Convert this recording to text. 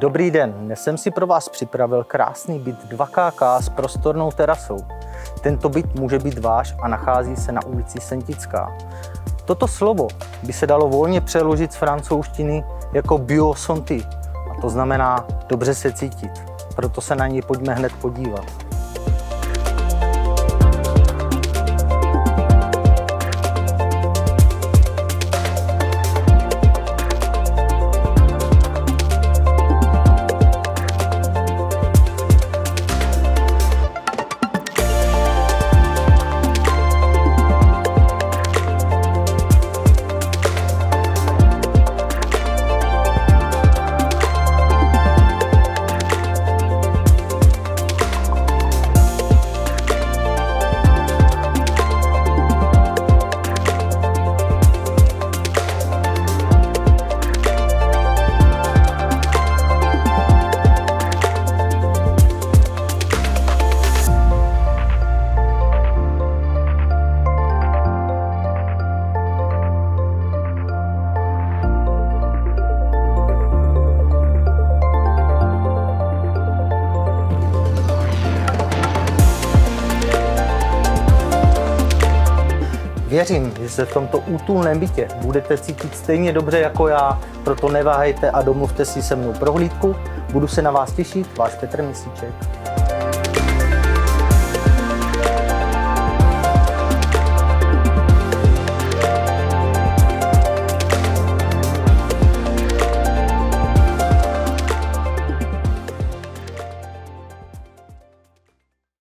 Dobrý den, dnes jsem si pro vás připravil krásný byt 2KK s prostornou terasou. Tento byt může být váš a nachází se na ulici Sentická. Toto slovo by se dalo volně přeložit z francouzštiny jako bio santé, a to znamená dobře se cítit. Proto se na něj pojďme hned podívat. Věřím, že se v tomto útulném bytě budete cítit stejně dobře jako já, proto neváhejte a domluvte si se mnou prohlídku. Budu se na vás těšit, váš Petr Měsíček.